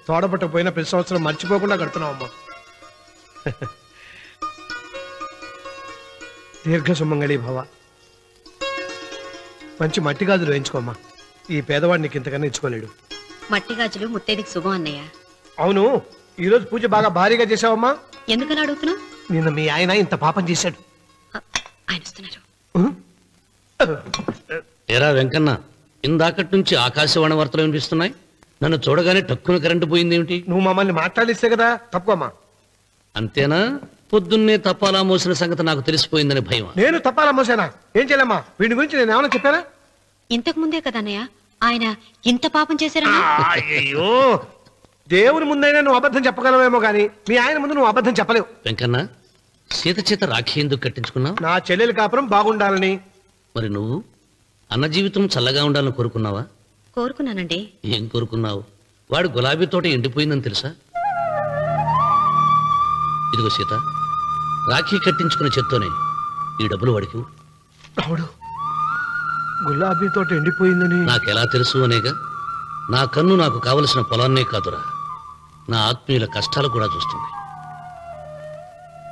తోడపట్టపోయిన ప్రతి సంవత్సరం మర్చిపోకుండా కడుతున్నావమ్మా. దీర్ఘ సుమంగళి భవ. మంచి మట్టి గాజులు వేయించుకోమ్మా. ఈ పేదవాడు నీకు ఇంతకన్నా ఇచ్చుకోలేడు. మట్టి గాజులు ముత్తేదికి శుభం అన్నయ్య. అవును, ఈ రోజు పూజ బాగా భారీగా చేసావమ్మా. ఎందుకలా అడుగుతున్నావు? నిన్న మీ ఆయన ఇంత పాపం చేశాడు. ఆయన వస్తున్నారు. ఏరా వెంకన్న, ఇందాకటి నుంచి ఆకాశవాణి వార్తలు వినిపిస్తున్నాయి. నన్ను చూడగానే టక్కున కరెంటు పోయిందేమిటి? నువ్వు మమ్మల్ని మాట్లాడిస్తే కదా. తప్పుకోమ్మా. అంతేనా? పొద్దున్నే తప్పాలా మోసిన సంగతి నాకు తెలిసిపోయిందని భయం. నేను తప్పాలా మోసానా? ఏం చేయలేమ్మా. వీడి గురించి నేను ఏమైనా చెప్పానా? ఇంతకు ముందే కదా అన్నయ్య ఆయన ఇంత పాపం చేశారన్నా. అయ్యో, దేవుని ముందైనా నువ్వు అబద్ధం చెప్పగలవేమో గానీ మీ ఆయన ముందు నువ్వు అబద్ధం చెప్పలేవు. వెంకన్న, సీత చేత రాఖీ ఎందుకు కట్టించుకున్నావు? నా చెల్లెలి కాపురం బాగుండాలని. మరి నువ్వు అన్న జీవితం చల్లగా ఉండాలని కోరుకున్నావా? కోరుకున్నానండి. ఏం కోరుకున్నావు? వాడు గులాబీ తోట ఎండిపోయిందని తెలుసా? ఇదిగో సీత, రాఖీ కట్టించుకున్న చేత్తోనే ఈ డబ్బులు వాడికి. రావుడు, గులాబీ తోట ఎండిపోయిందని నాకెలా తెలుసు అనేగా. నా కన్ను నాకు కావలసిన పొలాన్నే కాదురా, నా ఆత్మీయుల కష్టాలు కూడా చూస్తుంది.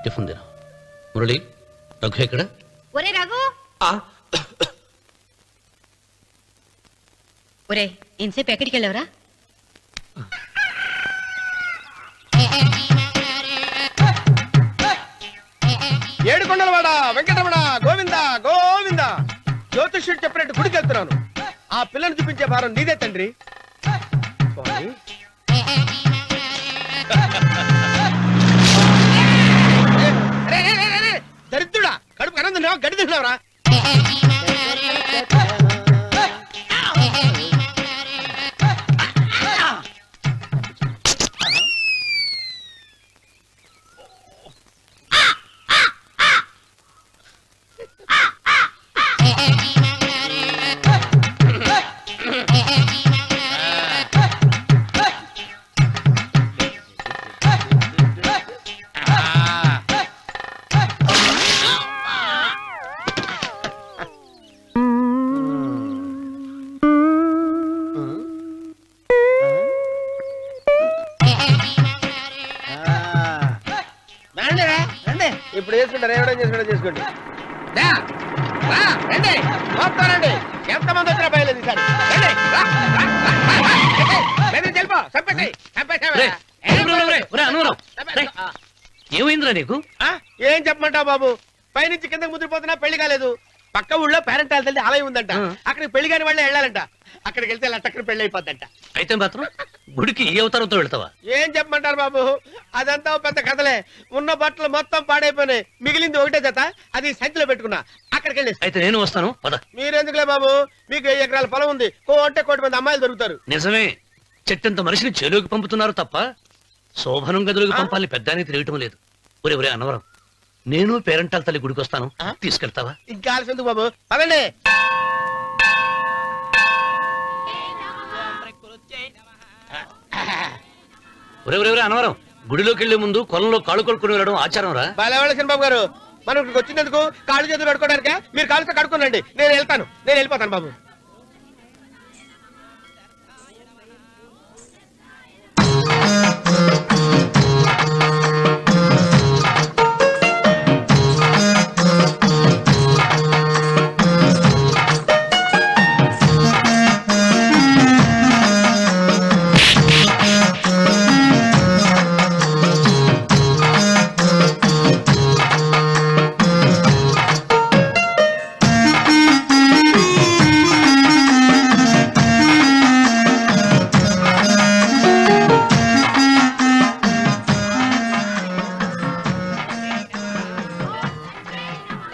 టిఫిన్ తిన. మురళి, రఘు ఎక్కడ? ఒరే రఘు, ఒరే ఇంతసేపు ఎక్కడికి వెళ్ళవరా? ఏడుకొండలవాడ వెంకటరమణ గోవింద గోవింద. జ్యోతిష్యుడు చెప్పినట్టు గుడికి వెళ్తున్నాను. ఆ పిల్లను చూపించే భారం నీదే తండ్రి. దరిద్రుడా, కడుపు అన్నం తిన్నావా, గడి తిన్నావరా? ఇప్పుడు వేసుకుంటారు, ఏమైనా చేసుకుంటా చేసుకోండి. రండి, ఎంతమంది వచ్చినా బయలుదేరి ఏమైందిరా నీకు? ఏం చెప్పమంటావు బాబు? పైనుంచి కిందకు ముద్రపోతున్నా పెళ్లి కాలేదు. పక్క ఊళ్ళో పేరెంటాల తల్లి ఆలయం ఉందంట. అక్కడికి పెళ్లి కాని వాళ్ళే వెళ్ళాలంట. అక్కడికి వెళ్తే లట్టక్కన పెళ్లి అయిపోద్దంట. అయితే మాత్రం గుడికి ఏ అవతారంతో వెళ్తావా? ఏం చెప్పమంటారు బాబు, అదంతా పెద్ద కథలే. ఉన్న బట్టలు మొత్తం పాడైపోయినాయి. మిగిలింది ఒకటే జత, అది సంచిలో పెట్టుకున్నా. అక్కడికి వెళ్ళి అయితే నేను వస్తాను. మీరెందుకులే బాబు, మీకు 10 ఎకరాల పొలం ఉంది. కోటి మంది అమ్మాయిలు దొరుకుతారు. నిజమే, చెట్టంత మనిషిని చెరువుకి పంపుతున్నారు తప్ప శోభనం గదులకు పంపాలని పెద్దానికి తెలియటం లేదు. ఒరే ఒరే అన్నవరం, నేను పేరెంటాల తల్లి గుడికి వస్తాను, తీసుకెళ్తావా? ఇంకా ఆలస్యం ఎందుకు బాబు, పదండి. ఒరే ఒరే ఒరే అన్నవరం, గుడిలోకి వెళ్లే ముందు కొలంలో కాళ్ళు కొడుకుని వెళ్ళడం ఆచారం రా. బాలేవాళ్ళ బాబు గారు, మనం ఇక్కడికి వచ్చినందుకు కాళ్ళు చేతులు కడుక్కోవడానికా? మీరు కాళ్ళతో కడుక్కోనండి, నేను వెళ్ళిపోతాను బాబు.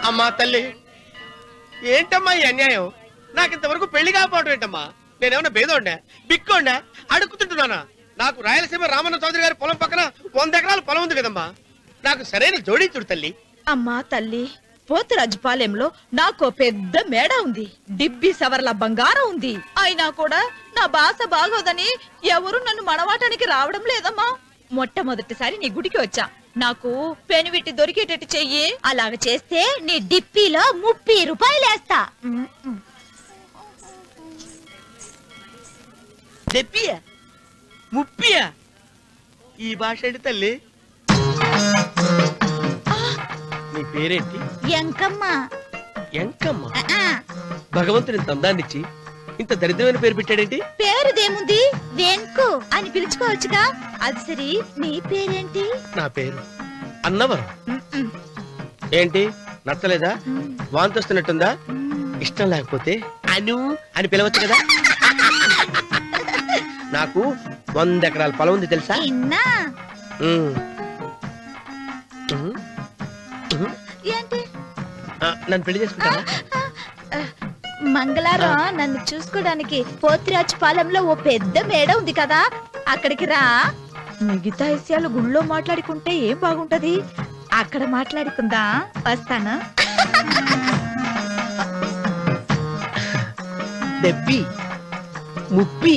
అమ్మా తల్లి, ఏంటమ్మా ఈ అన్యాయం? నాకింతవరకు పెళ్లి కాకపోవడం ఏంటమ్మా? నేనేమన్నా బేదోడ్డా, బిక్కోండా, అడుగుతుంటున్నానా? నాకు రాయలసీమ రామన్న చౌదరి గారి పొలం పక్కన 100 ఎకరాల పొలం ఉంది కదమ్మా. నాకు సరైన జోడీ చూడు తల్లి. అమ్మా తల్లి, పోతురాజుపాలెంలో నాకు పెద్ద మేడ ఉంది. డిబ్బి సవర్ల బంగారం ఉంది. అయినా కూడా నా భాష బాగోదని ఎవరు నన్ను మనవాటానికి రావడం లేదమ్మా. మొట్టమొదటిసారి నీ గుడికి వచ్చా. నాకు పెనువిట్టి దొరికేటట్టు చెయ్యి. అలాగ చేస్తే నీ డిప్పీలో 30 రూపాయలు వేస్తా. ముప్పియా? ఈ భాష ఏంటి తల్లి? నీ పేరేంటి? ఎంకమ్మ. ఎంకమ్మ? భగవంతుని ఇంత అందాన్నిచ్చి ఇంత దరిద్రమైన పేరు పెట్టాడేంటి? పేరుదేముంది, వెంకు అని పిలుచుకోవచ్చుగా. అది సరి, నీ పేరేంటి? నా పేరు అన్నవరం. ఏంటి నచ్చలేదా? వాంతి వస్తున్నట్టుందా? ఇష్టం లేకపోతే అను అని పిలవచ్చు కదా. నాకు 100 ఎకరాల పొలం ఉంది తెలుసా? ఏంటి? నన్ను పెళ్లి చేసుకుంటా? మంగళారం నన్ను చూసుకోవడానికి పోతిరాజు పాలెంలో ఓ పెద్ద మేడ ఉంది కదా, అక్కడికి రా. మిగతా విషయాలు గుళ్ళో మాట్లాడుకుంటే ఏం బాగుంటది, అక్కడ మాట్లాడుకుందా. వస్తాను. దెబ్బి ముప్పి.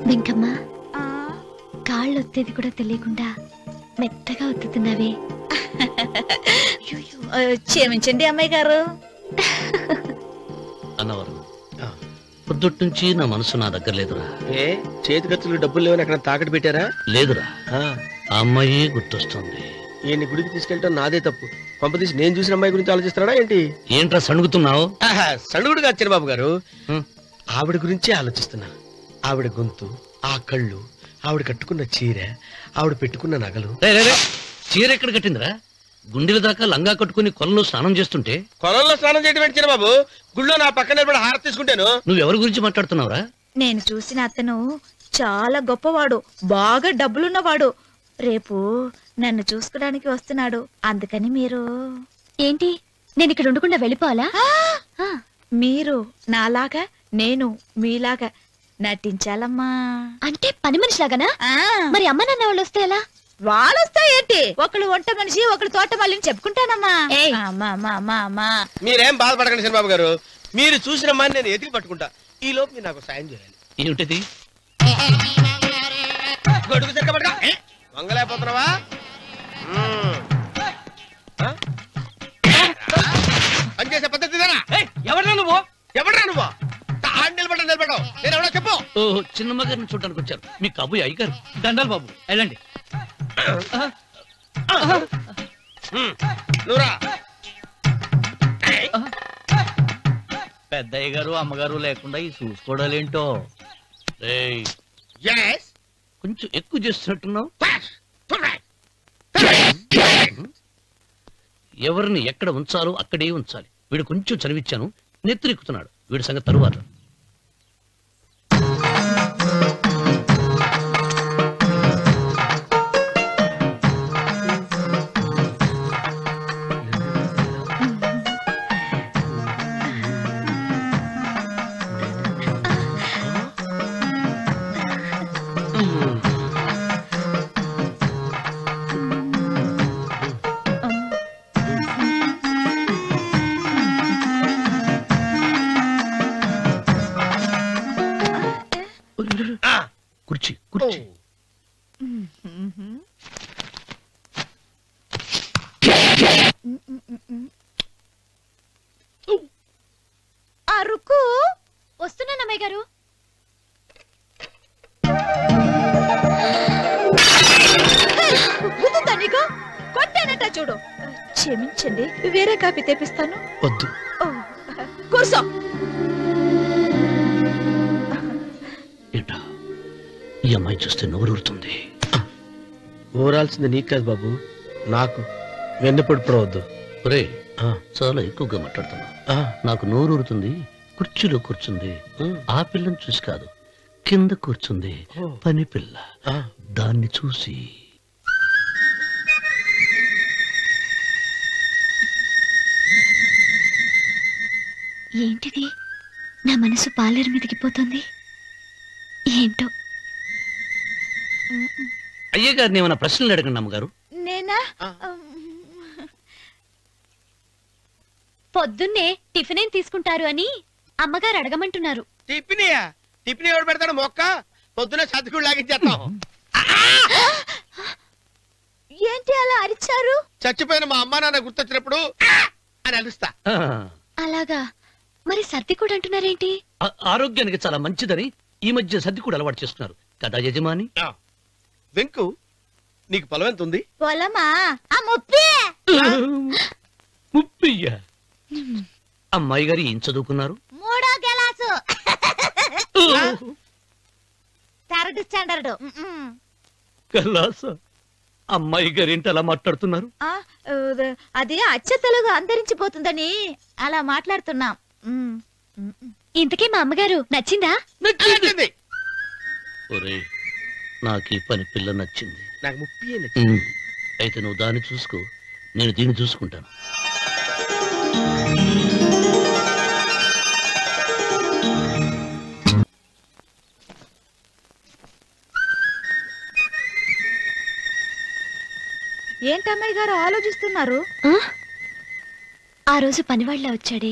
వెంకమ్మ, కాళ్ళు ఒత్తేది కూడా తెలియకుండా మెత్తగా ఒత్తుతున్నావే. క్షమించండి అమ్మాయి గారు. అన్నవరం, పొద్దుటి నుంచి నా మనసు నా దగ్గర లేదురా. ఏ చేతి ఖర్చులు డబ్బులు లేవని అక్కడ తాకట్టు పెట్టారా? లేదురా, ఆ అమ్మాయి గుర్తొస్తుంది. ఈయన్ని గుడికి తీసుకెళ్ళటం నాదే తప్పు. పంపతీసి నేను చూసిన అమ్మాయి గురించి ఆలోచిస్తున్నాడా ఏంటి? ఏంట్రా సణుగుతున్నావు? సణుగుడుగా చిరబాబు గారు, ఆవిడ గురించి ఆలోచిస్తున్నా. ఆవిడ గొంతు, ఆ కళ్ళు, ఆవిడ కట్టుకున్న చీర, ఆవిడ పెట్టుకున్న నగలు. చీర ఎక్కడ కట్టిందిరా? గుండెల దాకా లంగా కట్టుకుని కొలంలో స్నానం చేస్తుంటే. కొలంలో స్నానం చేయడం ఏంటి చిరబాబు? గుళ్ళో నా పక్కన నిలబడి హారతి తీసుకుంటాను. నువ్వెవరి గురించి మాట్లాడుతున్నావురా? నేను చూసిన అతను చాలా గొప్పవాడు, బాగా డబ్బులున్నవాడు. రేపు నన్ను చూసుకోవడానికి వస్తున్నాడు. అందుకని మీరు. ఏంటి, నేను ఇక్కడ ఉండకుండా వెళ్ళిపోవాలా? మీరు నాలాగా, నేను మీలాగా నటించాలమ్మా. అంటే పని మనిషిలాగానా? మరి అమ్మ నాన్న వాళ్ళు వస్తే ఎలా? వాళ్ళొస్తా ఏంటి, ఒకళ్ళు వంట మనిషి, ఒకళ్ళు తోట మళ్ళీ చెప్పుకుంటానమ్మా. మీరేం బాధపడకండి చంద్రబాబు గారు. మీరు చూసిన అమ్మాయిని నేను ఎతికి పట్టుకుంటా. ఈ లోపు మీరు నాకు సాయం చేయాలి. ఏమిటిది? గొడుగు సరిగ్గా పట్టుకో. వంగలేకపోతున్నావా? పనిచేసే పద్ధతి ఎవడరా నువ్వు? నిలబడ్డావు నేను ఎవడో చెప్పు. ఓహో, చిన్నమ్మ గారిని చూడడానికి వచ్చారు. మీ కబు అయ్యగారు. దండాలు బాబు, వెళ్ళండి. నువ్వురా. పెద్దయ్య గారు అమ్మగారు లేకుండా ఈ చూసుకోవడాలేంటో. కొంచెం ఎక్కువ చేస్తున్నట్టున్నావు. ఎవరిని ఎక్కడ ఉంచాలో అక్కడే ఉంచాలి. వీడు కొంచెం చదివిచ్చాను, నెత్తిరెక్కుతున్నాడు. వీడి సంగతి తరువాత. కుర్చీ కుర్చీ. అరుకు వస్తున్నానమ్మాయి గారు. గుద్దుతా నీకు? కొట్టానట చూడు. క్షమించండి, వేరే కాఫీ తెప్పిస్తాను. వద్దు. ఓ, కూర్చో. ఏంటా ఈ అమ్మాయి చూస్తే నోరూరుతుంది. ఊరాల్సింది నీకు కాదు బాబు, నాకు. వెన్నెప్పుడు పడవద్దు. ఒరే చాలా ఎక్కువగా మాట్లాడుతున్నా. నాకు నోరూరుతుంది. కుర్చీలో కూర్చుంది. ఆ పిల్లని చూసి కాదు, కింద కూర్చుంది పని పిల్ల. దాన్ని చూసి ఏంటిది? నా మనసు పాలేరు మీదకి పోతుంది. ఏంటో. అయ్య గారిని ఏమైనా ప్రశ్నలు అడగండి అమ్మగారు. నేనా? పొద్దున్నే టిఫిన్ ఏం తీసుకుంటారు అని అమ్మగారు అడగమంటున్నారు. టిఫినియా? టిఫిన్ ఎవడు పెడతాడు మొక్క? పొద్దునే సర్దుకుడు లాగించేస్తాం. ఏంటి అలా అరిచారు? చచ్చిపోయిన మా అమ్మా నాన్న గుర్తొచ్చినప్పుడు అని అలుస్తా. అలాగా? మరి సర్ది కూడా అంటున్నారేంటి? ఆరోగ్యానికి చాలా మంచిదని ఈ మధ్య సర్ది కూడా అలవాటు చేస్తున్నారు కదా యజమాని. వెంకు, నీకు పొలం ఎంత ఉంది? పొలమా? ఆ ముప్పి. ముప్పయ్యా? అమ్మాయి గారు ఏం చదువుకున్నారు? 3వ క్లాసు, 3rd స్టాండర్డ్. కలాస. అమ్మాయి గారు ఏంటి అలా మాట్లాడుతున్నారు? అది అచ్చ తెలుగు అంతరించిపోతుందని అలా మాట్లాడుతున్నాం. ఇంతకీ మా అమ్మగారు నచ్చిందా? నచ్చింది. ఒరే, నాకు ఈ పని పిల్ల నచ్చింది. నాకు ముప్పి. అయితే నువ్వు దాన్ని చూసుకో, నేను దీన్ని చూసుకుంటాను. ఏంటమ్మాయి గారు ఆలోచిస్తున్నారు? ఆ రోజు పనివాళ్ళ వచ్చాడే,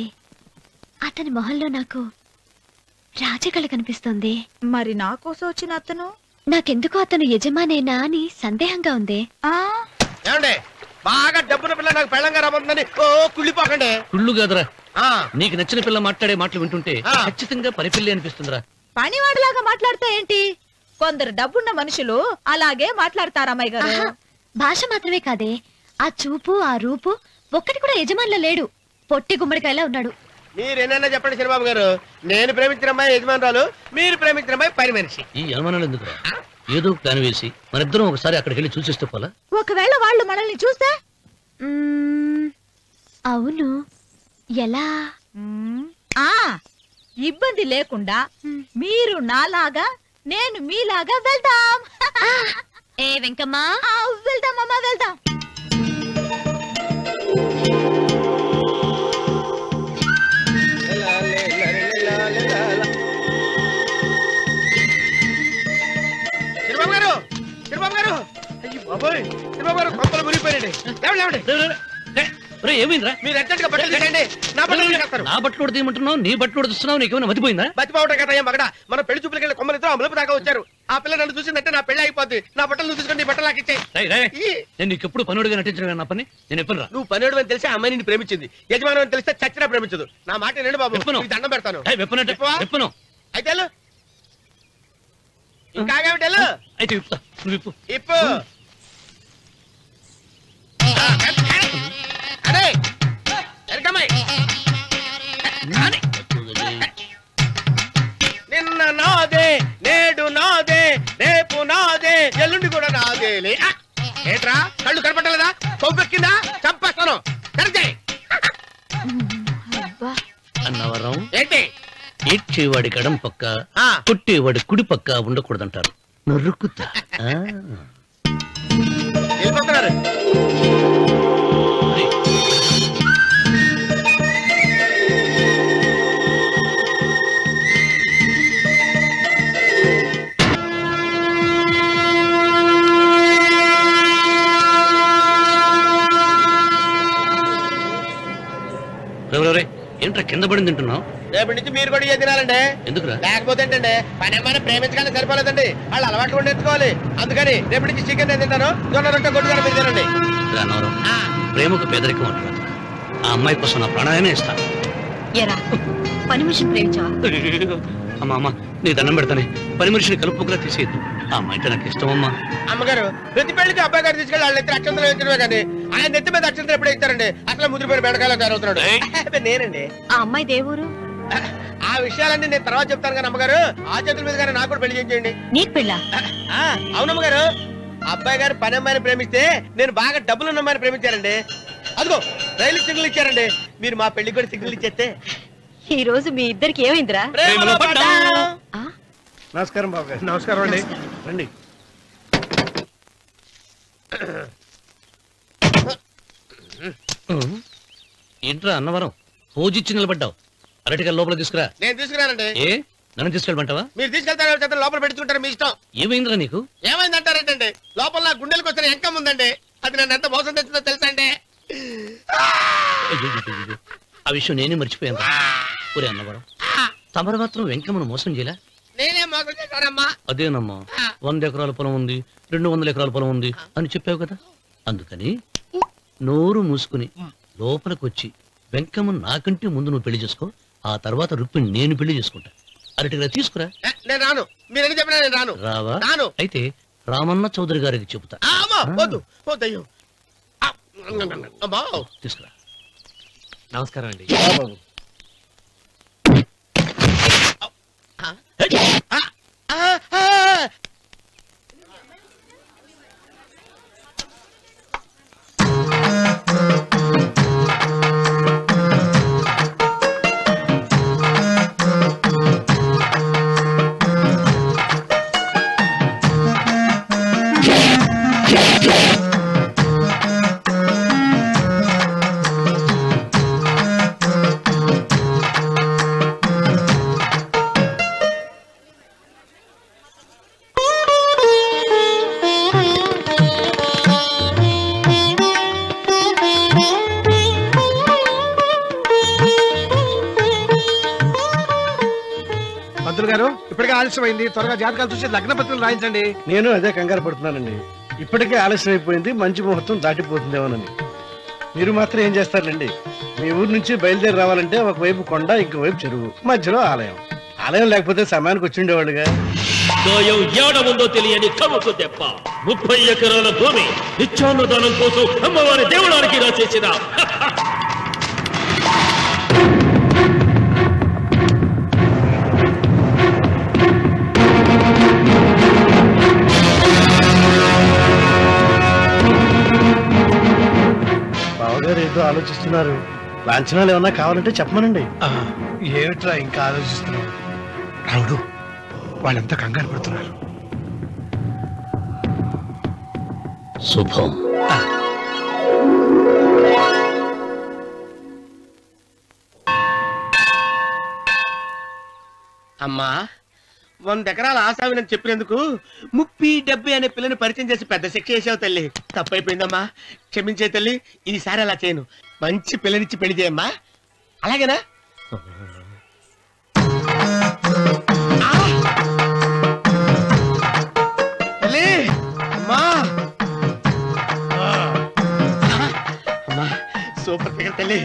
అతని మొహంలో నాకు రాజకళ కనిపిస్తోంది. మరి నా కోసం వచ్చిన అతను? నాకెందుకో అతను యజమానేనా అని సందేహంగా ఉంది. ఏమండే, బాగా డబ్బున పిల్ల నాకు పెళ్ళంగా రాబోతుందని ఓ కుళ్ళిపోకండి. కుళ్ళు కాదురా, నీకు నచ్చిన పిల్ల మాట్లాడే మాటలు వింటుంటే ఖచ్చితంగా పని పిల్లి అనిపిస్తుందిరా. పనివాడిలాగా మాట్లాడతా ఏంటి? కొందరు డబ్బున్న మనుషులు అలాగే మాట్లాడతారు అమ్మాయి గారు. భాష మాత్రమే కాదే, ఆ చూపు ఆ రూపు ఒక్కటి కూడా యజమానిలో లేడు. పొట్టి గుమ్మడికాయలా ఉన్నాడు. మీరేనన్నా చెప్పండి చంద్రబాబు గారు, నేను ప్రేమించిన అమ్మాయి యజమానురాలు, మీరు ప్రేమించిన అమ్మాయి పని మనిషి. ఈ అనుమానాలు ఎందుకురా? ఏదో ప్లాన్ వేసి మనిద్దరం ఒకసారి అక్కడికి వెళ్ళి చూసేస్తే పోలా? ఒకవేళ వాళ్ళు మనల్ని చూస్తే? అవును, ఎలా? ఇబ్బంది లేకుండా మీరు నాలాగా నేను మీలాగా వెళ్దాం. ఏ వెంకమ్మా, వెళ్దాం అమ్మా, వెళ్దాం. చంద్రబాబు గారు, చంద్రబాబు గారు, అయ్యో బాబోయ్, చంద్రబాబు గారు కొంపలు మునిగిపోయారండి. ఏమైందిరా? మీరు ఎట్టగా బట్టలు తీయండి, నా బట్టలు తీసేస్తారు. నా బట్టలు కూడా తీయమంటున్నావు, నీ బట్టలు కూడా తీస్తున్నావు, నీకేమైనా మతిపోయిందా? బతిపోవటం కదా ఏం మగడ, మన పెళ్లి చూపులకి వెళ్ళి కొమ్మలు ఇద్దరు అమలుపు దాకా వచ్చారు. ఆ పిల్ల నన్ను చూసిందంటే నా పెళ్లి అయిపోద్ది. నా బట్టలు తీసుకొని బట్టలు నాకు ఇచ్చేయి. నేను నీకు ఎప్పుడు పనుడిగా నటించడం నా పని. నేను ఎప్పుడు రా? నువ్వు పనుడు అని తెలిసి ఆ అమ్మాయి నిన్ను ప్రేమించింది, యజమాని అని తెలిస్తే చచ్చినా ప్రేమించదు. నా మాట వినండి బాబు, విప్పను. నీకు దండం పెడతాను. విప్పను. అయితే వెళ్ళు. ఇంకా ఆగావిటి వెళ్ళు. అయితే విప్పుతా, నువ్వు విప్పు. ఇప్పు. అరే ఎరకమ్మాయి, నిన్న నాదే, నేడు నాదే, రేపు నాదే, ఎల్లుండి కూడా నాదేలే. ఏంట్రా కళ్ళు కనపట్టలేదా? కొవ్వెక్కిందా? చంపేస్తాను. కరెక్టే. అన్నవరం ఏంటి? ఏడ్చేవాడి గడం పక్క, కొట్టేవాడి కుడి పక్క ఉండకూడదంటారు. నరుక్కుతా. వెళ్ళిపోతున్నారు. కింద పడి తింటున్నావు? రేపటి నుంచి మీరు కూడా ఇదే తినాలండి. ఎందుకురా? లేకపోతే ఏంటండి పని అమ్మాయిని ప్రేమించగానే సరిపోలేదండి, వాళ్ళు అలవాట్లు కూడా నేర్చుకోవాలి. అందుకని రేపటి నుంచి చికెన్ నేను తింటాను, జొన్న రొట్టె కొట్టుకొని మీరు తినండి. అన్నవరం, ప్రేమకు పేదరికం అంటున్నారు. ఆ అమ్మాయి కోసం నా ప్రాణాలనే ఇస్తాను. ఎరా పని మనిషిని ప్రేమించావా? అమ్మా అమ్మ, నీ దండం పెడతానే, పని మనిషిని కలుపుకులా తీసేయద్దు. ఆ అమ్మాయి అంటే నాకు ఇష్టం అమ్మా. అమ్మగారు ప్రతి పెళ్లికి అబ్బాయి గారు తీసుకెళ్ళి వాళ్ళ ఎత్తి అక్షంతలు వేయించడమే కానీ ఆయన నెత్తి మీద అక్షంతలు ఎప్పుడు ఇస్తారండి? అసలు ముద్రపోయిన బెడకాయలు తయారవుతున్నాడు. నేనండి. ఆ అమ్మాయి దేవురు ఆ విషయాలన్నీ నేను తర్వాత చెప్తాను కానీ అమ్మగారు, ఆ చేతుల మీద గారు నాకు కూడా పెళ్లి చేయండి. నీకు పెళ్ళా? అవునమ్మగారు, అబ్బాయి గారు పని అమ్మాయిని ప్రేమిస్తే నేను బాగా డబ్బులున్న అమ్మాయిని ప్రేమించారండి. అదిగో రైలు సిగ్నల్ ఇచ్చారండి. మీరు మా పెళ్లికి కూడా సిగ్నల్ ఇచ్చేస్తే. ఈ రోజు మీ ఇద్దరికి ఏమైందిరా? నమస్కారం బాబు గారు. నమస్కారం అండి. రండి. ఏంట్రా అన్నవరం, పూజిచ్చి నిలబడ్డావు? అరటిగా లోపల తీసుకురా. నేను తీసుకురానండి. ఏ నన్ను తీసుకెళ్ళమంటావా? మీరు తీసుకెళ్తారు లోపల పెట్టుకుంటారు, మీ ఇష్టం. ఏమైందిరా నీకు? ఏమైందంటారేంటండి? లోపల నా గుండెలకు వచ్చిన ఎంకం ఉందండి, అది నన్ను ఎంత మోసం తెచ్చిందో తెలుసా అండి? అయ్యో, ఆ విషయం నేనే మర్చిపోయాను. ఒరే అన్నవరం, తమరు మాత్రం వెంకమ్మను మోసం చేయలే? నేనే మోసం చేశానమ్మా. అదేనమ్మా, 100 ఎకరాల పొలం ఉంది, 200 ఎకరాల పొలం ఉంది అని చెప్పావు కదా. అందుకని నోరు మూసుకుని లోపలికి వచ్చి వెంకమ్మను నాకంటే ముందు నువ్వు పెళ్లి చేసుకో. ఆ తర్వాత రుక్మిణి నేను పెళ్లి చేసుకుంటా. అరటిగా తీసుకురా. నేను రాను. మీరని చెప్పినా నేను రాను. రావా? రాను. అయితే రామన్న చౌదరి గారికి చెబుతా. వద్దు వద్దయ్యో. తీసుకురా. నమస్కారం అండి. బాబు గారు, ఇప్పటికే ఆలస్యమైంది. త్వరగా జాతకాలు చూసి లగ్న పత్రికలు రాయించండి. నేను అదే కంగారు పడుతున్నానండి. ఇప్పటికే ఆలస్యం అయిపోయింది, మంచి ముహూర్తం దాటిపోతుందేమోనని. మీరు మాత్రం ఏం చేస్తారండి? మీ ఊరు నుంచి బయలుదేరి రావాలంటే ఒకవైపు కొండ, ఇంకోవైపు చెరువు, మధ్యలో ఆలయం. ఆలయం లేకపోతే సమయానికి వచ్చిండేవాళ్ళుగా. ఏడముందో తెలియని కవుకు తెప్ప 30 ఎకరాల భూమి నిత్యాన్నదానం కోసం అమ్మవారి దేవుడానికి రాసేసిన బావగారు ఏదో ఆలోచిస్తున్నారు. లాంఛనాలు ఏమన్నా కావాలంటే చెప్పమనండి. ఏమిట్రా ఇంకా ఆలోచిస్తున్నావు? రావుడు, వాళ్ళంతా కంగారు పడుతున్నారు. శుభం. అమ్మా, 100 ఎకరాల ఆశావినని చెప్పినందుకు 30-70 అనే పిల్లని పరిచయం చేసి పెద్ద శిక్ష చేసావు తల్లి. తప్పైపోయిందమ్మా, క్షమించే తల్లి. ఈసారి అలా చేయను. మంచి పిల్లనిచ్చి పెళ్లి చేయమ్మా. అలాగేనా? తల్లి, అమ్మా, అమ్మా, సూపర్ ఫిగర్ తల్లి.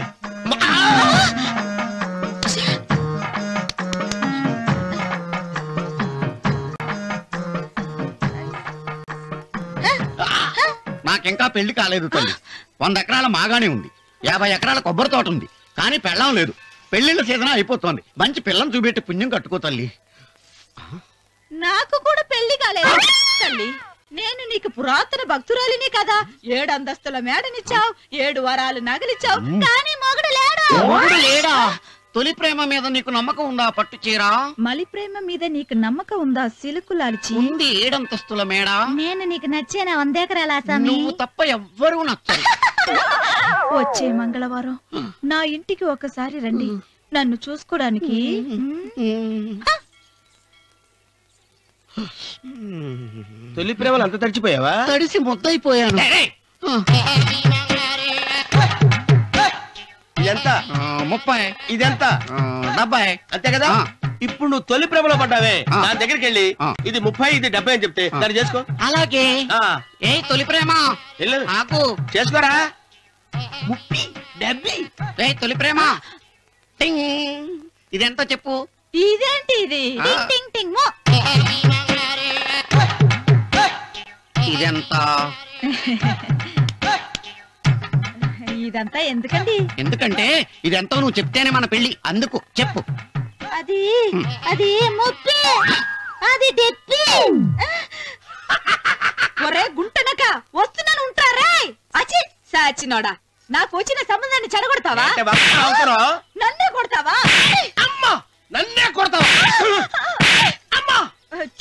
నాకింకా పెళ్లి కాలేదు తల్లి. 100 ఎకరాల మాగానే ఉంది, 50 ఎకరాల కొబ్బరి తోట ఉంది, కానీ పెళ్ళం లేదు. పెళ్లిళ్ళ సీజన్ అయిపోతుంది. మంచి పిల్లని చూపెట్టి పుణ్యం కట్టుకో తల్లి. నాకు కూడా పెళ్లి కాలేదు తల్లి. నేను నీకు పురాతన భక్తురాలిని కదా. 7 అంతస్తుల మేడనిచ్చావు, 7 వరాలు నగలిచ్చావు, కానీ మొగుడు లేడా? తొలి ప్రేమ మీద నీకు నమ్మకం ఉందా పట్టు చీరా? మలి ప్రేమ మీద నీకు నమ్మకం ఉందా సిలుకులాల్చి? ఉంది 7 అంతస్తుల మేడ. నేను నీకు నచ్చేనా 100 ఎకరాల ఆసామి? నువ్వు తప్ప ఎవ్వరూ నచ్చరు. వచ్చే మంగళవారం నా ఇంటికి ఒకసారి రండి, నన్ను చూసుకోడానికి. తొలి ప్రేమలు అంత తడిచిపోయావా? తడిసి ముద్దయిపోయాను. ఎంత 30. ఇదెంత 70. అంతే కదా ఇప్పుడు నువ్వు తొలి ప్రేమలో పడ్డావే దాని దగ్గరికి వెళ్ళి ఆ. ఇది 30 ఇది 70 అని చెప్తే దాన్ని చేసుకో అలాగే ఆ, ఏ తొలి ప్రేమ వెళ్ళు. ఆకు చేసుకోరా 30 70 ఏ తొలి ప్రేమ టింగ్ ఇదెంతో చెప్పు ఇదేంటి ఇది ఆ. టింగ్ టింగ్ టింగ్ మో. ఇదెంత ఇదంతా ఎందుకండి? ఎందుకంటే ఇదెంతో నువ్వు చెప్తేనే మన పెళ్లి అందుకు చెప్పు అది అది ముప్పి అది డెప్పి. ఒరే గుంటనక వస్తున్నాను ఉంటారా? అచి సాచినోడా నాకు వచ్చిన సంబంధాన్ని చెడగొడతావా? అంటే వస్త్రం అవసరం నన్నే కొడతావా? అమ్మా నన్నే కొడతావా అమ్మా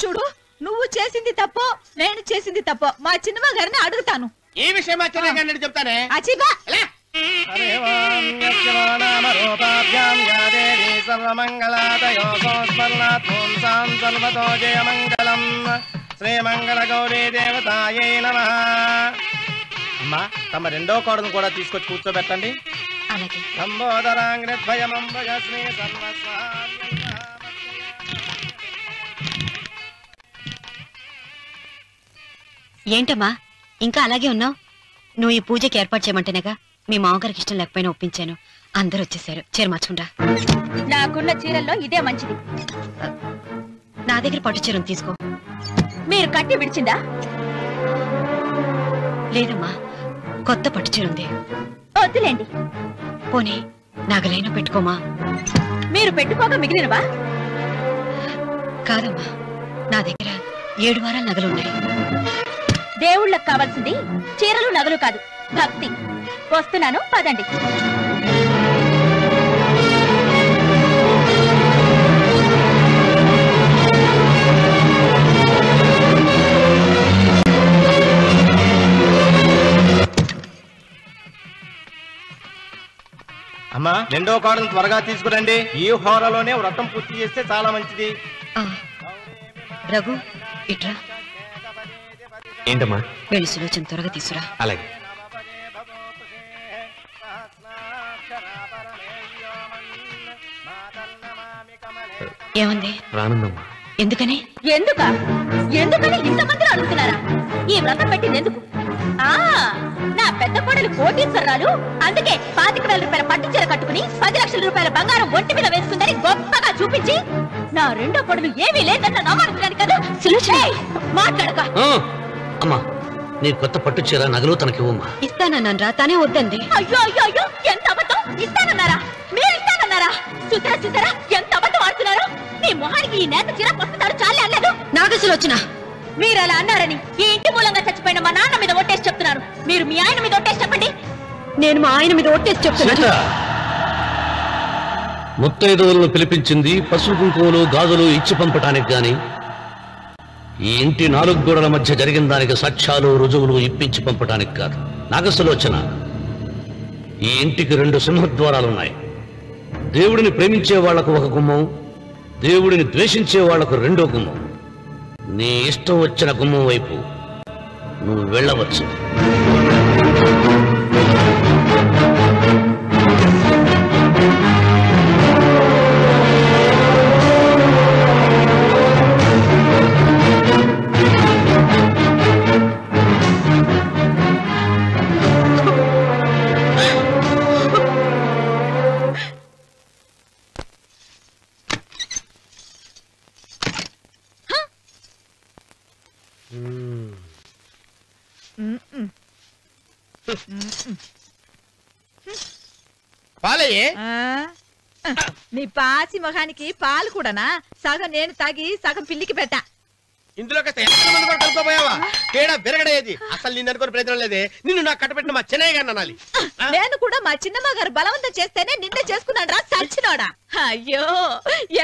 చూడు నువ్వు చేసింది తప్పో నేను చేసింది తప్పో మా చిన్నమ్మ గారిని అడుగుతాను. ఈ విషయం ఆశ్చర్యంగా చెప్తానే అచిబా లే. శ్రీమంగళ గౌరీ దేవతాయై నమః. అమ్మా తమ రెండో కోడను కూడా తీసుకొచ్చి కూర్చోబెట్టండి. అలాగే. లంబోదరాంగ్రద్వయమంబగ శ్రీ సర్వస్వామ్యై. ఏంటమ్మా ఇంకా అలాగే ఉన్నావు? నువ్వు ఈ పూజకి ఏర్పాటు చేయమంటేనేగా మీ మామగారికి ఇష్టం లేకపోయినా ఒప్పించాను. అందరూ వచ్చేసారు. చీర మార్చుకుంటా. నాకున్న చీరల్లో ఇదే మంచిది. నా దగ్గర పట్టు చీరను తీసుకో. మీరు కట్టి విడిచిందా? లేదమ్మా, కొత్త పట్టు చీర ఉంది. వద్దులేండి. పోనీ నాగలైనా పెట్టుకోమా. మీరు పెట్టుకోక మిగిలినవా? కాదమ్మా, నా దగ్గర 7 వారాల నగలున్నాయి. దేవుళ్ళకు కావాల్సింది చీరలు నగలు కాదు, భక్తి. వస్తున్నాను, పదండి. అమ్మా రెండో కోడను త్వరగా తీసుకురండి. ఈ హోరలోనే వ్రతం పూర్తి చేస్తే చాలా మంచిది. రఘు ఇట్రా. ఏంటమ్మా? వెళ్ళి సులోచన త్వరగా తీసురా. అలాగే. ఏమంది? రానుందమ్మా. ఎందుకని? ఎందుకని ఇంతమందిని అడుగుతున్నారా? ఈ వ్రతం పెట్టింది ఎందుకు? నా పెద్ద కోడలు కోటీశ్వరరాలు, అందుకే 25,000 రూపాయల పట్టు చీర కట్టుకుని 10 లక్షల రూపాయల బంగారం ఒంటి మీద వేసుకుందని గొప్పగా చూపించి నా రెండో కోడలు ఏమీ లేదన్న నమ్మకానికి కదా. మాట్లాడక. అమ్మా నీ కొత్త పట్టు చీర నగలు తనకివ్వమ్మా. ఇస్తానన్నారా? తానే వద్దండి. అయ్యో అయ్యో అయ్యో, ఎంత అబద్ధం! ఇస్తానన్నారా? మీరు ఇస్తానన్నారా? చూసారా చూసారా ఎంత అబద్ధం ఆడుతున్నారు? నీ మొహానికి ఈ నేత చీర వస్తున్నాడు చాలే అనలేదు. నాగసులోచన, మీరు అలా అన్నారని ఈ ఇంటి మూలంగా చచ్చిపోయిన మా నాన్న మీద ఒట్టేసి చెప్తున్నారు. మీరు మీ ఆయన మీద ఒట్టేసి చెప్పండి. నేను మా ఆయన మీద ఒట్టేసి చెప్తున్నా. ముత్తైదువులను పిలిపించింది పసుపు కుంకుమలు గాజులు ఇచ్చి పంపటానికి గాని ఈ ఇంటి 4 గోడల మధ్య జరిగిన దానికి సాక్ష్యాలు రుజువులు ఇప్పించి పంపటానికి కాదు. నాగసులోచన, ఈ ఇంటికి 2 సింహద్వారాలున్నాయి. దేవుడిని ప్రేమించే వాళ్లకు ఒక గుమ్మం, దేవుడిని ద్వేషించే వాళ్లకు 2వ గుమ్మం. నీ ఇష్టం వచ్చిన గుమ్మం వైపు నువ్వు వెళ్ళవచ్చు. పాలయ్యే నీ పాసి మొహానికి పాలు కూడానా? సగం నేను తాగి సగం పిల్లికి పెట్టా. ఇందులో కాస్త ఎంత మంది కూడా కలుపుకోపోయావా? తేడా విరగడేది. అసలు నిన్ను అనుకుని ప్రయత్నం లేదే. నిన్ను నాకు కట్టబెట్టిన మా చెన్నయ్య గారిని అనాలి. నేను కూడా మా చిన్నమ్మ గారు బలవంతం చేస్తేనే నిన్నే చేసుకున్నాడు రా సచ్చినోడా. అయ్యో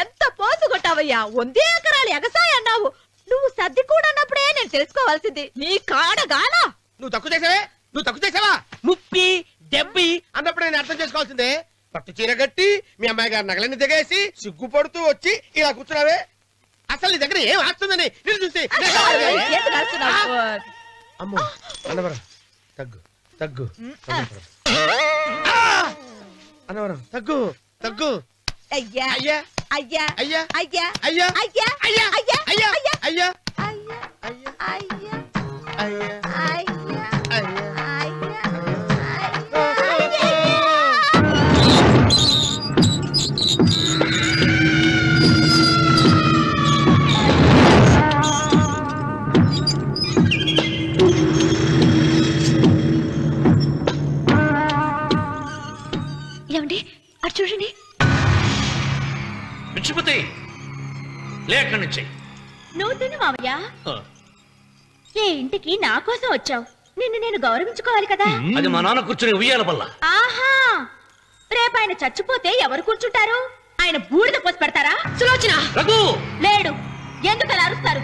ఎంత పోసు కొట్టావయ్యా. 100 ఎకరాలు ఎగసాయి అన్నావు. నువ్వు సర్ది కూడా అన్నప్పుడే నేను తెలుసుకోవాల్సింది. నీ కాడగానా? నువ్వు తక్కువ చేసావా? 30 70 అన్నప్పుడు నేను అర్థం చేసుకోవాల్సిందే. పట్టు చీర కట్టి మీ అమ్మాయి గారు నగలన్నీ దిగేసి సిగ్గుపడుతూ వచ్చి ఇలా కూర్చున్నావే. అసలు నీ దగ్గర ఏం ఆస్తుందని నేను చూసి అమ్మో అన్నవరం తగ్గు అనవరం తగ్గు తగ్గు. అయ్యా అయ్యా అయ్యా అయ్యా అయ్యా అయ్యా అయ్యా అయ్యా అయ్యా అయ్యా అయ్యా అయ్యా అయ్యా అయ్యా అయ్యా అయ్యా ఏమండి అటు చూడండి. పిచ్చిపోతే లేక నుంచి నువ్వు తిను మావయ్య. ఏ ఇంటికి నా కోసం వచ్చావు, నిన్ను నేను గౌరవించుకోవాలి కదా. అది మా నాన్న కూర్చుని ఉయ్యాల వల్ల. ఆహా, రేపు ఆయన చచ్చిపోతే ఎవరు కూర్చుంటారు? ఆయన బూడిద పోసి పెడతారా? సులోచన రఘు లేడు, ఎందుకు అలా అరుస్తారు?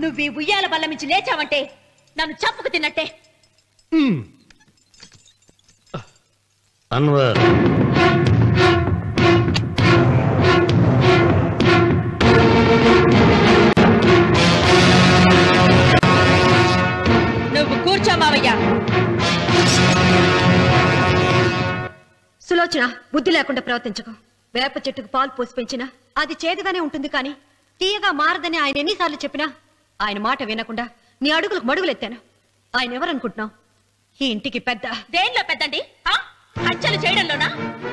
నువ్వు ఈ ఉయ్యాల బల్ల మించి లేచావంటే నన్ను చంపుకు తిన్నట్టే. అన్వర్ నువ్వు కూర్చో మావయ్య. సులోచన, బుద్ధి లేకుండా ప్రవర్తించకు. వేప చెట్టుకు పాలు పోసి పెంచినా అది చేదుగానే ఉంటుంది, కానీ తీయగా మారదని ఆయన ఎన్నిసార్లు చెప్పినా ఆయన మాట వినకుండా నీ అడుగులకు మడుగులెత్తాను. ఆయన ఎవరనుకుంటున్నావు? ఈ ఇంటికి పెద్ద. దేనిలో పెద్దండి? హత్యలు చేయడంలోనా,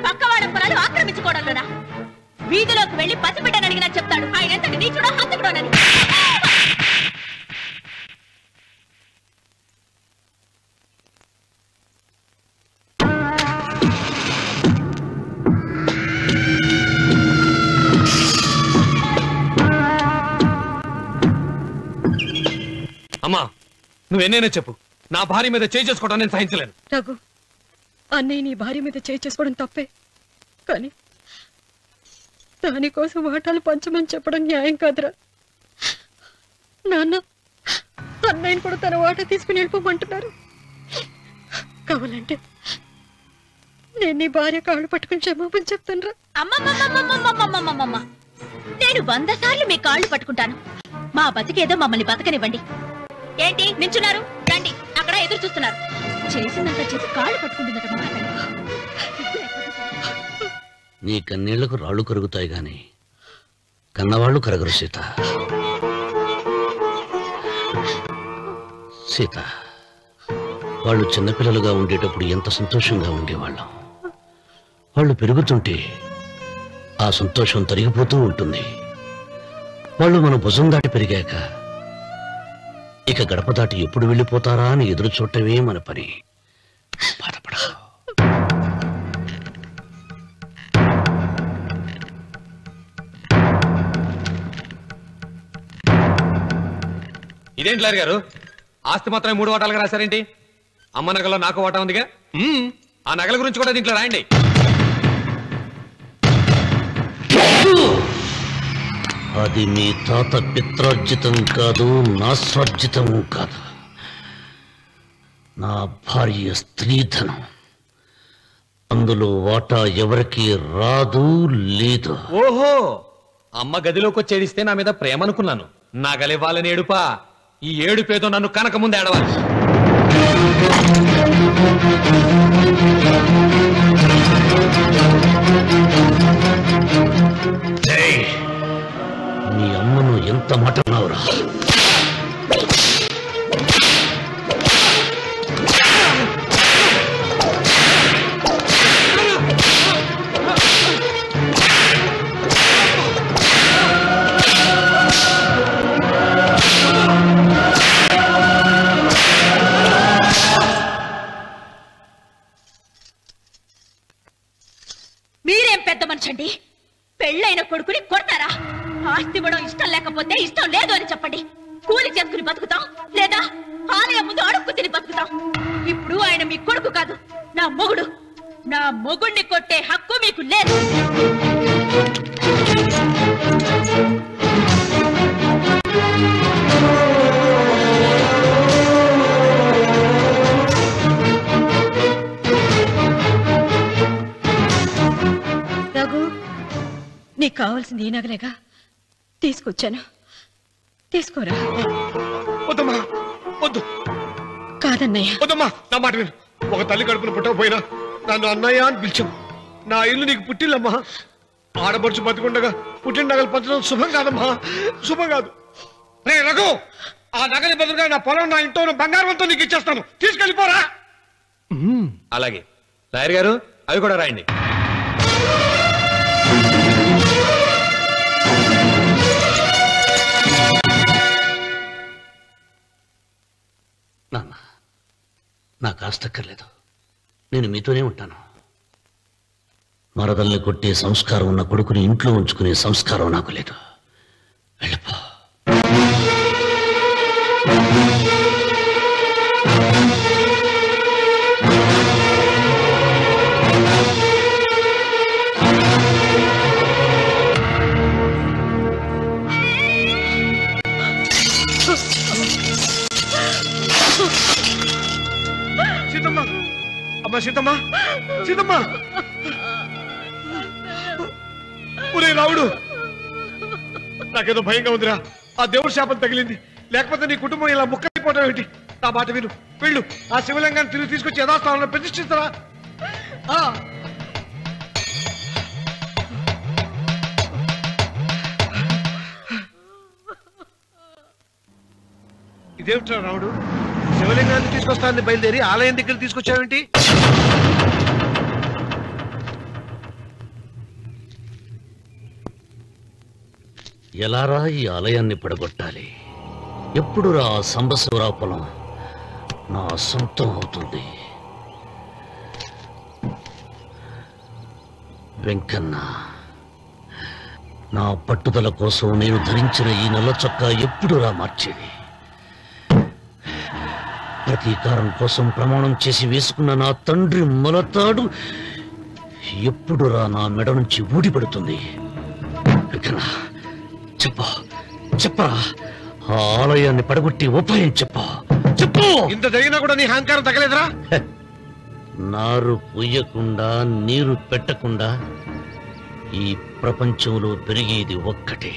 పక్కవాడ పొలాలు ఆక్రమించుకోవడంలోనా? వీధిలోకి వెళ్లి పసిబిడ్డని అడిగినా చెప్తాడు ఆయన ఎంతటి నీచుడో హంతకుడోనని. అమ్మా, నువ్వెన్నైనా చెప్పు, నా భార్య మీద చేయి చేసుకోవడం నేను సహించలేను. రఘు, అన్నయ్య నీ భార్య మీద చేయి చేసుకోవడం తప్పే, కానీ దానికోసం వాటాలు పంచమని చెప్పడం న్యాయం కాదురా. నాన్న అన్నయ్యని కూడా తన వాటా తీసుకుని వెళ్ళిపోమంటున్నారు. కావాలంటే నేను నీ భార్య కాళ్ళు పట్టుకుని క్షమాపణ చెప్తాను. అమ్మమ్మమ్మమ్మమ్మమ్మమ్మమ్మమ్మ, నేను 100 సార్లు మీ కాళ్ళు పట్టుకుంటాను. మా బతికేదో మమ్మల్ని బతకనివ్వండి. ఏంటి నించున్నారు? రండి, అక్కడ ఎదురు చూస్తున్నారు. చేసిందంతా చేసి కాళ్ళు పట్టుకుంటుందట మా అతను. నీ కన్నీళ్లకు రాళ్లు కరుగుతాయి గాని కన్నవాళ్లు కరగరు సీత. సీత, వాళ్ళు చిన్నపిల్లలుగా ఉండేటప్పుడు ఎంత సంతోషంగా ఉండేవాళ్ళం. వాళ్ళు పెరుగుతుంటే ఆ సంతోషం తరిగిపోతూ ఉంటుంది. వాళ్ళు మన భుజం దాటి పెరిగాక ఇక గడప దాటి ఎప్పుడు వెళ్ళిపోతారా అని ఎదురు చూడటమే మన పని. బాధపడ. ఇదేంటి లారి గారు, ఆస్తి మాత్రమే 3 వాటాలుగా రాశారేంటి? అమ్మ నగలో నాకు వాటా ఉందిగా, ఆ నగల గురించి కూడా దీంట్లో రాయండి. అది మీ తాత పిత్రార్జితం కాదు, నా స్వార్జితం కాదు. నా భార్య స్త్రీధనం. అందులో వాటా ఎవరికి రాదు, లేదు. ఓహో, అమ్మ గదిలోకి వచ్చేడిస్తే నా మీద ప్రేమ అనుకున్నాను. నగలివ్వాలని ఏడుపా. ఈ ఏడుపేదో నన్ను కనక ముందు ఏడవాలి. మీ అమ్మను ఎంత మాట అన్నావురా? మీరేం పెద్ద మనిషండి, పెళ్ళైన కొడుకుని కొడతారా? ఆస్తి ఇవ్వడం ఇష్టం లేకపోతే ఇష్టం లేదు అని చెప్పండి. కూలి చేసుకుని బతుకుతాం, లేదా ఆలయం ముందు అడుక్కు తిని బతుకుతాం. ఇప్పుడు ఆయన మీ కొడుకు కాదు, నా మొగుడు. నా మొగుణ్ణి కొట్టే హక్కు మీకు లేదు. రఘు, నీకు కావాల్సింది ఈ నగలేగా తీసుకొచ్చాను, తీసుకోరా. వద్దమ్మా, వద్దు. కాదన్నయ్య. వద్దమ్మా, నా మాట విను. ఒక తల్లి కడుపున పుట్టకపోయినా నన్ను అన్నయ్య అని పిలిచావు. నా ఇల్లు నీకు పుట్టిల్లమ్మా. ఆడపడుచు బతికుండగా పుట్టిన నగలు పంచడం శుభం కాదమ్మా, శుభం కాదు. రే రఘు, ఆ నగలి బదులుగా నా పొలం, నా ఇంట్లో బంగారంతో నీకు ఇచ్చేస్తాను, తీసుకెళ్ళిపోరా. అలాగే లాయర్ గారు, అవి కూడా రాయండి. నాన్న, నాకు ఆస్తక్కర్లేదు. నేను మీతోనే ఉంటాను. మరదల్ని కొట్టే సంస్కారం ఉన్న కొడుకుని ఇంట్లో ఉంచుకునే సంస్కారం నాకు లేదు. వెళ్ళిపో. సీతమ్మ, అమ్మా సీతమ్మ, సీతమ్మ. ఒరే రావుడు, నాకేదో భయంగా ఉందిరా. ఆ దేవుడి శాపం తగిలింది, లేకపోతే నీ కుటుంబం ఇలా ముక్కైపోవడం ఏంటి? నా మాట విను, వెళ్ళు. ఆ శివలింగాన్ని తిరిగి తీసుకొచ్చి యథాస్థానంలో ప్రతిష్ఠిస్తారా. ఇదేమిట్రా రావుడు, శివలింగాన్ని తీసుకొస్తానని బయలుదేరి ఆలయం దగ్గర తీసుకొచ్చావేంటి? ఎలారా ఈ ఆలయాన్ని పడగొట్టాలి? ఎప్పుడు రా సంబశివరావు పొలం నా సొంతం అవుతుంది? వెంకన్న, నా పట్టుదల కోసం నేను ధరించిన ఈ నల్ల చొక్కా ఎప్పుడు రా మార్చేది? ప్రతీకారం కోసం ప్రమాణం చేసి వేసుకున్న నా తండ్రి మొలతాడు ఎప్పుడు రా నా మెడ నుంచి ఊడిపడుతుంది? వెంకన్న, చెప్పరా, ఆ ఆలయాన్ని పడగొట్టి ఉపాయం చెప్పు. ఇంత జరిగినా కూడా నీ అహంకారం తగ్గలేదురా? నారు పొయ్యకుండా నీరు పెట్టకుండా ఈ ప్రపంచంలో పెరిగేది ఒక్కటే,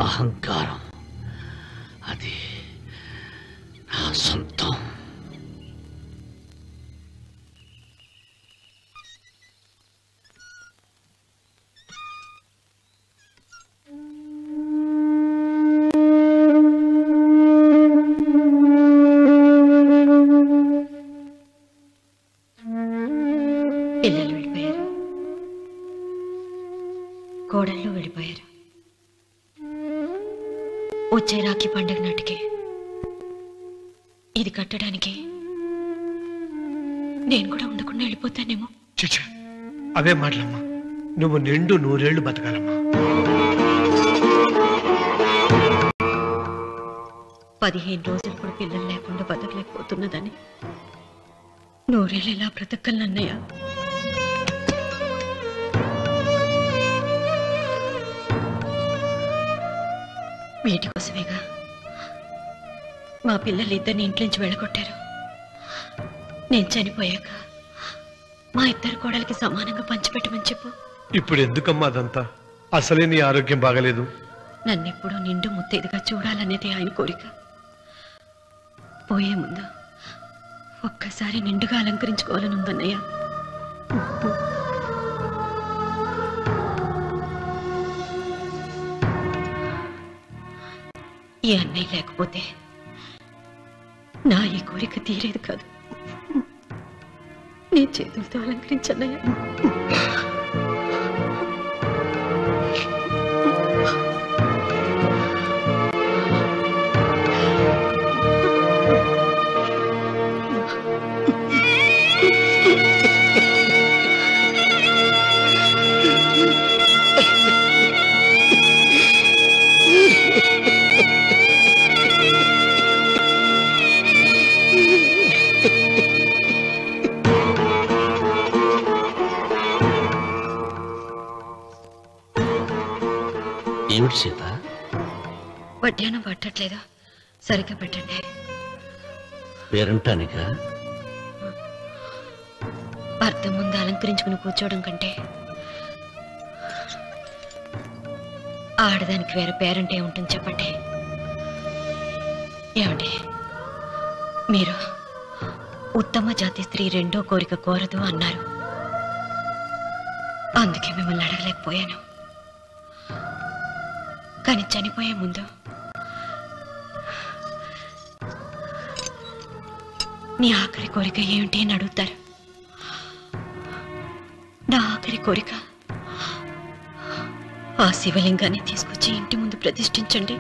అహంకారం. అది నా సొంతం. పిల్లలు వెళ్ళిపోయారు, కోడళ్ళు వెళ్ళిపోయారు. వచ్చే రాఖీ పండుగ నాటికి ఇది కట్టడానికి నేను కూడా ఉండకుండా వెళ్ళిపోతానేమో. చిచ్చా, అవే మాటలమ్మా. నువ్వు నిండు 100 ఏళ్ళు బతకాలమ్మా. 15 రోజులు కూడా పిల్లలు లేకుండా బతకలేకపోతున్నదని 100 ఏళ్ళు ఎలా బ్రతకగలనన్నయ్య? వీటి కోసమేగా మా పిల్లలిద్దరిని ఇంట్లోంచి వెళ్ళగొట్టారు. నేను చనిపోయాక మా ఇద్దరు కోడలికి సమానంగా పంచిపెట్టమని చెప్పు. ఇప్పుడు ఎందుకమ్మా అదంతా? అసలే నీ ఆరోగ్యం బాగలేదు. నన్నెప్పుడు నిండు ముత్తైదుగా చూడాలనేది ఆయన కోరిక. పోయే ముందు ఒక్కసారి నిండుగా అలంకరించుకోవాలని ఉందన్నయ్య. ఈ అన్నయ్య లేకపోతే నా ఈ కోరిక తీరేది కాదు. నీ చేతులతో అలంకరించన్నయ్య. సీత వడ్డానం పట్టట్లేదు, సరిగ్గా పెట్టండి. పేరంటానిక అర్థం ముందు అలంకరించుకుని కూర్చోవడం కంటే ఆడదానికి వేరే పేరంటే ఉంటుంది చెప్పండి. ఏమండి, మీరు ఉత్తమ జాతి స్త్రీ రెండో కోరిక కోరదు అన్నారు. అందుకే మిమ్మల్ని అడగలేకపోయాను. కానీ చనిపోయే ముందు నీ ఆఖరి కోరిక ఏమిటి అని అడుగుతారు. నా ఆఖరి కోరిక ఆ శివలింగాన్ని తీసుకొచ్చి ఇంటి ముందు ప్రతిష్ఠించండి.